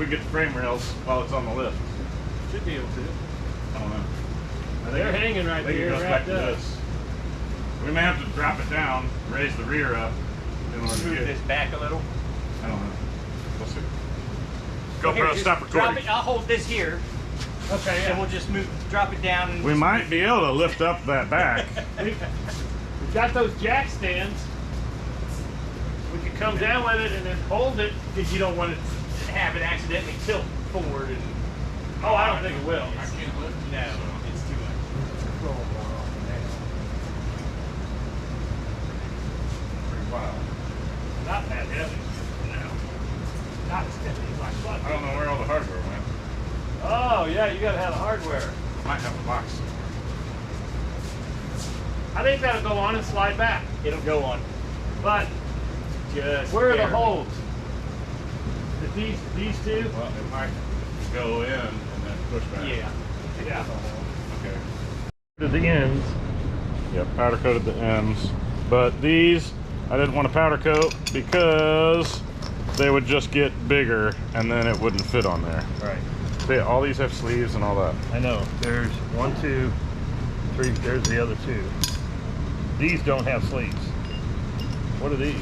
we get the frame rails while it's on the lift. Should be able to. I don't know. They're hanging right there. It goes back to this. We may have to drop it down, raise the rear up. Move this back a little. I don't know. We'll see. GoPro, stop recording. Drop it. I'll hold this here. Okay, yeah. And we'll just drop it down. And We might be able to lift up that back. We've got those jack stands. We could come down with it and then hold it. because you don't want to have it accidentally tilt forward. And Oh, I don't think it will. I can't lift it. No, it's too much. Pretty wild. Not that heavy. No. Not as heavy as my clutch. I don't know where all the hardware went. Oh, yeah, you gotta have the hardware. Might have a box somewhere. I think that'll go on and slide back. It'll go on. But Just where are the barely. holes? These two? Well, it might go in and then push back. Yeah. Yeah. Okay. To the ends. Yep, powder coated the ends. But these, I didn't want to powder coat because they would just get bigger and then it wouldn't fit on there. Right. See, all these have sleeves and all that. I know. There's 1, 2, 3. There's the other 2. These don't have sleeves. What are these?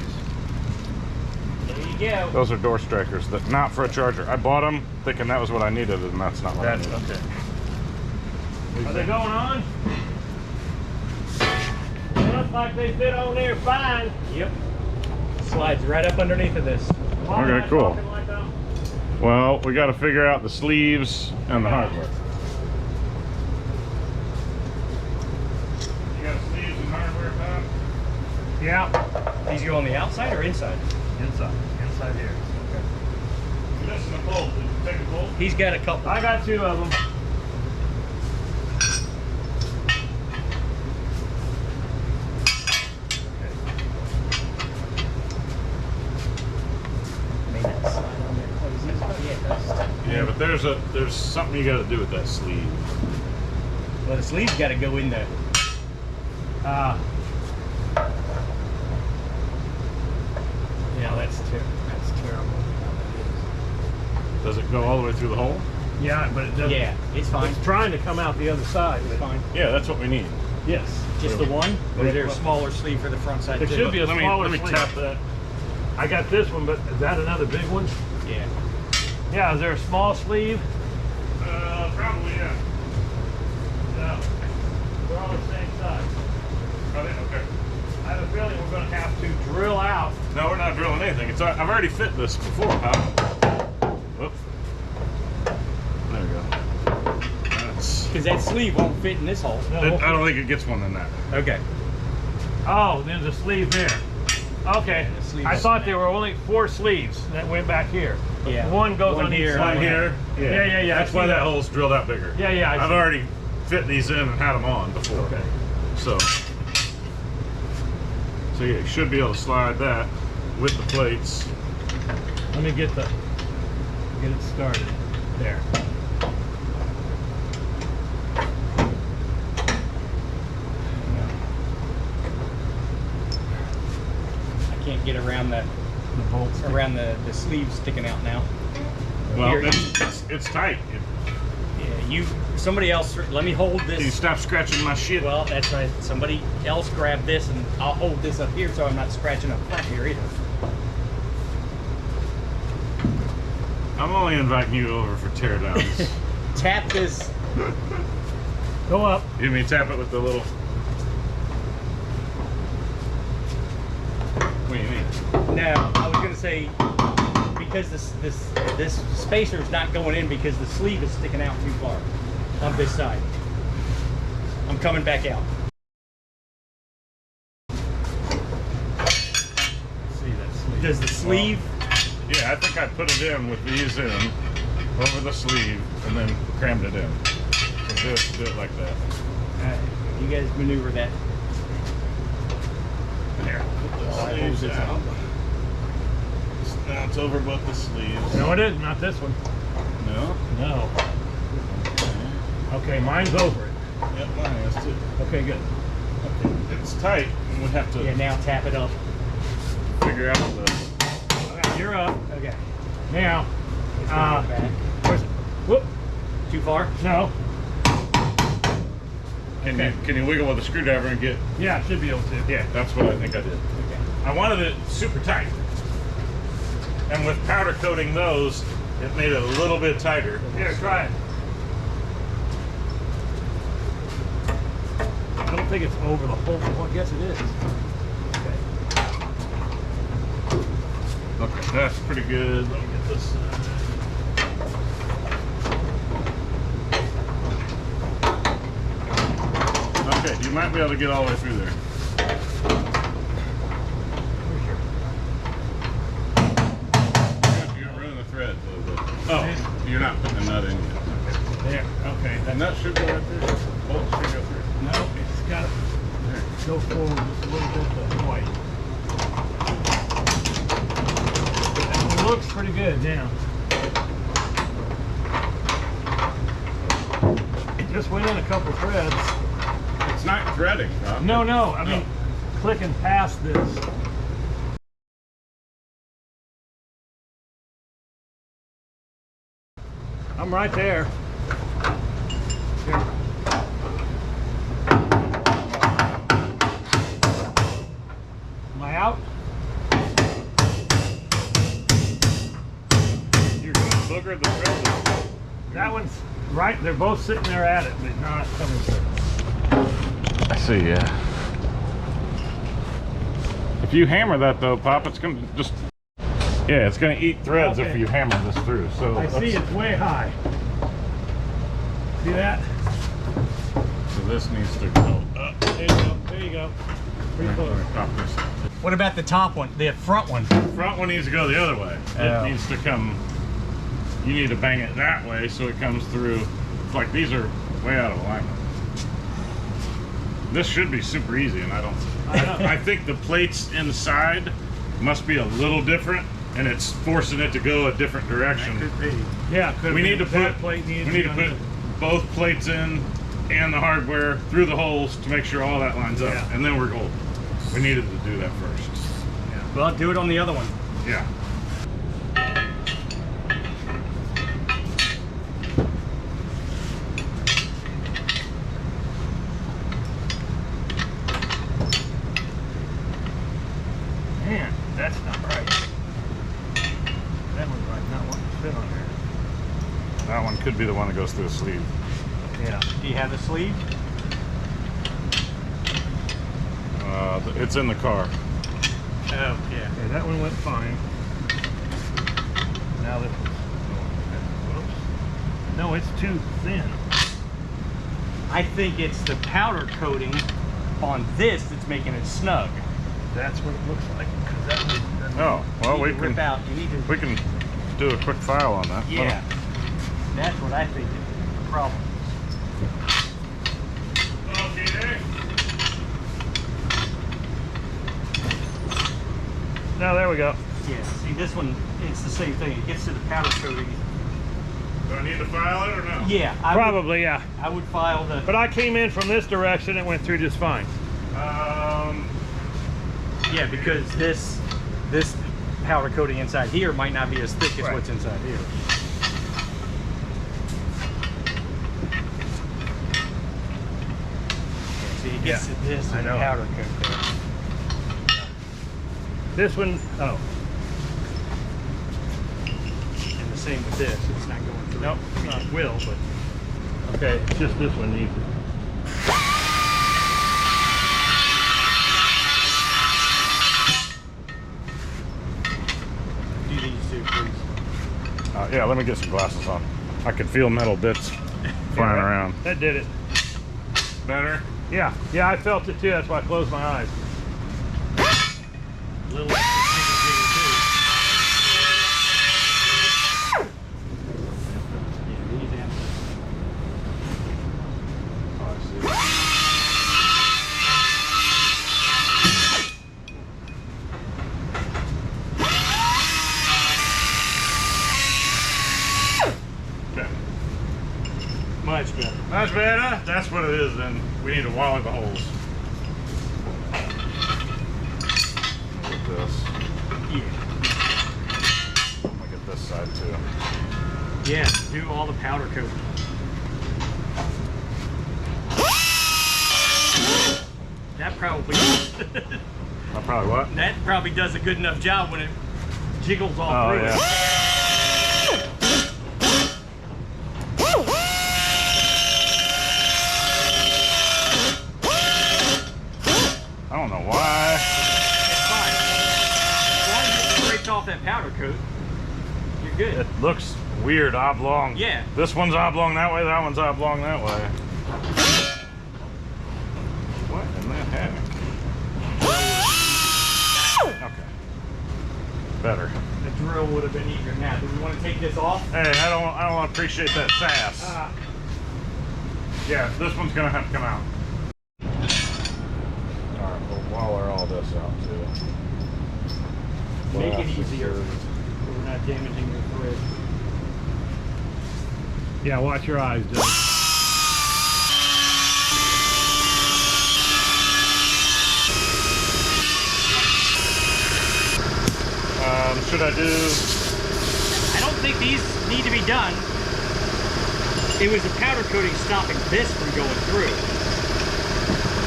There you go. Those are door strikers, that not for a charger. I bought them thinking that was what I needed, and that's not what I needed. Okay. Are they going on? They look like they fit on there fine. Yep. Slides right up underneath of this. Why am I Okay, cool. talking like that? Well, we got to figure out the sleeves and the hardware. You got sleeves and hardware, Bob? Yeah. These go on the outside or inside? Inside. Inside here. You're missing a bolt. Did you take a bolt? He's got a couple. I got 2 of them. May not slide on there quite as easy, but yeah, it does. Yeah, but there's something you got to do with that sleeve. Well, the sleeve's got to go in there. Yeah, that's terrible. Does it go all the way through the hole? Yeah, but it doesn't. Yeah, it's fine. It's trying to come out the other side. It's fine. Yeah, that's what we need. Yes. Just the one? Or is there a smaller sleeve for the front side There too? should be a Let me- smaller let me sleeve. tap that. I got this one, but is that another big one? Yeah. Yeah, is there a small sleeve? Probably, yeah. No. We're all the same size. Are they? Okay. I have a feeling we're going to have to drill out. No, we're not drilling anything. I've already fit this before, huh? Whoop. There we go. That's. Because that sleeve won't fit in this hole. I don't think it gets one in that. Okay. Oh, there's a sleeve there. Okay. the sleeve I is thought in there were only 4 sleeves that went back here. Yeah. One goes One on each here, side. One here. Yeah. That's why that hole's drilled out bigger. Yeah, I I've see. already fit these in and had them on before. Okay. So yeah, you should be able to slide that with the plates. Let me get it started. There. I can't get around the bolts. around the sleeve sticking out now. Well, Here. it's tight. Yeah, somebody else, let me hold Can you this. stop scratching my shit? Well, that's right. Somebody else grab this and I'll hold this up here so I'm not scratching up front here either. I'm only inviting you over for teardowns. Tap this. Go up. You mean tap it with the little. What do you mean? No, I was gonna say because this spacer is not going in because the sleeve is sticking out too far on this side. I'm coming back out. See that sleeve. Does the sleeve? Yeah, I think I put it in with these in over the sleeve and then crammed it in. So do it like that. You guys maneuver that. Here. Sleeves out. Now it's over both the sleeves. No, it isn't. Not this one. No? No. Okay, mine's over it. Yep, mine is too. Okay, good. Okay. It's tight, and we have to Yeah, now tap it up. figure out the. You're up. Okay. Now, Whoop. Too far? No. Can you wiggle with a screwdriver and get? Yeah, I should be able to. Yeah, that's what I think I did. Okay. I wanted it super tight, and with powder coating those, it made it a little bit tighter. Here, try it. I don't think it's over the whole thing. Well, I guess it is. Okay, that's pretty good. Let me get this. Okay, you might be able to get all the way through there. You're running the thread a little bit. Oh, you're not putting a nut in yet. There. Okay. That nut should go right through. Bolt should go through. No, it's got to go forward just a little bit to white. It looks pretty good now. It just went in a couple threads. It's not threading, Rob. No, I mean, clicking past this. I'm right there. Here. Am I out? You're going to booger the thread. That one's right. They're both sitting there at it, but not coming through. I see, yeah. If you hammer that though, Pop, it's gonna just, yeah, it's gonna eat threads if you hammer this through. So I see it's way high. See that? So this needs to go up. There you go. There you go. Pretty close. Let me pop this. What about the top one, the front one? Front one needs to go the other way. Oh. It needs to come. You need to bang it that way so it comes through. It's like these are way out of alignment. This should be super easy, and I don't. I think the plates inside must be a little different, and it's forcing it to go a different direction. Could be. Yeah, could We be. need to That put plate needs we need to be put on both plates in and the hardware through the holes to make sure all that lines up, Yeah. and then we're golden. We needed to do that first. Well, do it on the other one. Yeah. Man, that's not right. That one's right, not one to fit on there. That one could be the one that goes through the sleeve. Yeah. Do you have the sleeve? It's in the car. Oh, yeah. Okay, that one went fine. Now this one's going. Whoops. No, it's too thin. I think it's the powder coating on this that's making it snug. That's what it looks like. 'Cause that one, Oh, well, You we need to rip can out. You need to. we can do a quick file on that. Yeah. That's what I think is the problem. Okay. no, there we go. Yeah. See, this one, it's the same thing. It gets to the powder coating. Do I need to file it or no? Yeah. Probably, yeah. I would file the. But I came in from this direction. It went through just fine. Yeah, because this powder coating inside here might not be as thick as Right. what's inside here. See, it gets Yeah, to this I and know. powder coat there. This one, oh, And the same with this. It's not going through. nope, it will, but okay, it's just this one needs it. Do these two, please. Yeah, let me get some glasses on. I could feel metal bits flying Yeah, around. That did it. Better? Yeah, yeah, I felt it too. That's why I closed my eyes. A little Yeah, these and Oh, I see. Okay. much better. That's better. That's what it is then. We need to wally the holes. With this. Yeah. I'm gonna get this side too. Yeah, do all the powder coat. That probably I'll probably what? that probably does a good enough job when it jiggles all through it. I don't know why. It's fine. As long as it scrapes off that powder coat, you're good. It looks weird, oblong. Yeah. This one's oblong that way, that one's oblong that way. What in the heck? Okay. Better. The drill would have been easier. Now, do we want to take this off? Hey, I don't appreciate that sass. Yeah, this one's gonna have to come out. Alright, we'll waller all this out too. Make it Plastic easier. surge. So we're not damaging the thread. Yeah, watch your eyes, Doug. Should I do? I don't think these need to be done. It was the powder coating stopping this from going through.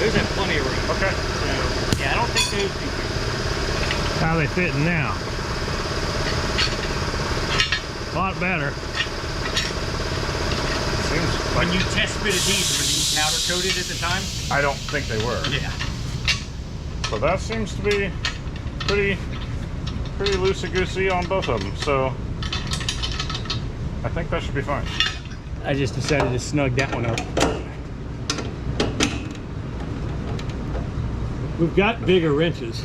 Those have plenty of room. Okay. So, yeah, I don't think those do. How they fitting now? A lot better. Seems When like you test fitted these, were these powder coated at the time? I don't think they were. Yeah. So that seems to be pretty loosey-goosey on both of them. So I think that should be fine. I just decided to snug that one up. We've got bigger wrenches.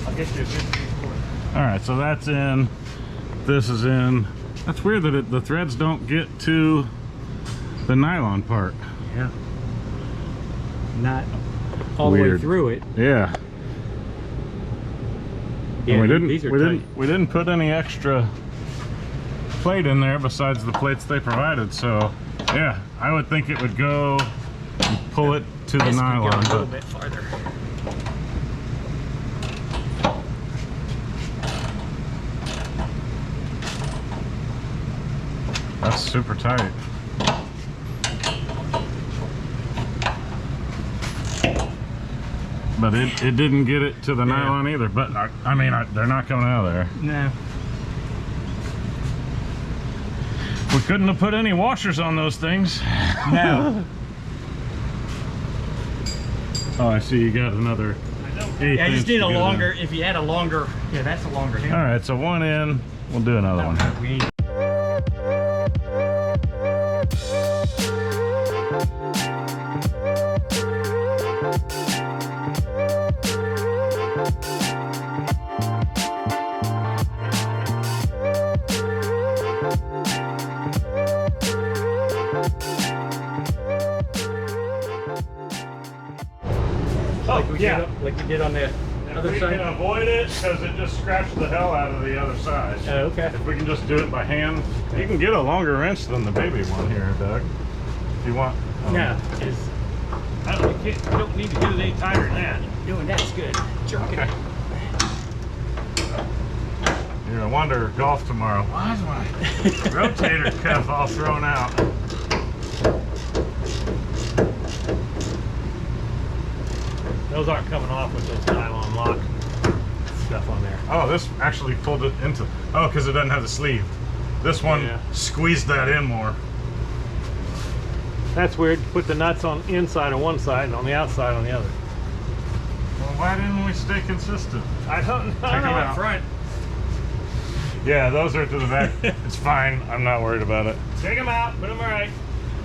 I'll get you a 16 cord. All right, so that's in. This is in. That's weird that the threads don't get to the nylon part. Yeah. Not all the way Weird. through it. Yeah. Yeah, And these are we didn't put any extra plate in there besides the plates they provided. So yeah, I would think it would go and pull it to the This could go nylon. a little But bit farther. that's super tight. But it didn't get it to the nylon either. But I mean, they're not coming out of there. No. We couldn't have put any washers on those things. No. Oh, I see you got another 1/8 Yeah, I just inch need to a go longer, if you had a longer, yeah, that's a longer down. handle. All right, so one in, we'll do another one. We need like we did on the other We side. can avoid it because it just scratched the hell out of the other side. Oh, okay. If we can just do it by hand, you can get a longer wrench than the baby one here, Doug. If you want. No, because You don't need to get it any tighter than that. doing that's good. Jerking Okay. it. You're gonna wonder golf tomorrow. Why is my rotator cuff all thrown out? Those aren't coming off with those nylon lock stuff on there. Oh, this actually pulled it into. Oh, because it doesn't have the sleeve. This one squeezed that in more. That's weird. Put the nuts on the inside on one side and on the outside on the other. Well, why didn't we stay consistent? I don't know. Check 'em out. Up front. Yeah, those are to the back. It's fine. I'm not worried about it. Take them out. Put them right.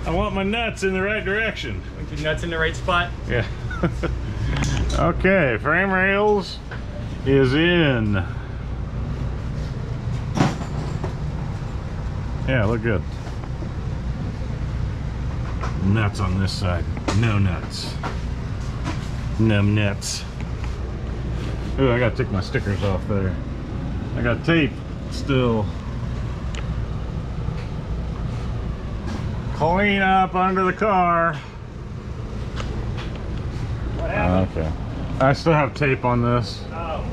I want my nuts in the right direction. Put your nuts in the right spot. Yeah. Okay, frame rails is in. Yeah, look good. Nuts on this side. No nuts. No nuts. Ooh, I gotta take my stickers off there. I got tape still. Clean up under the car. What happened? Okay. I still have tape on this. Oh.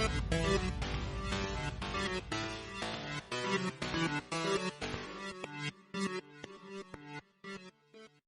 it.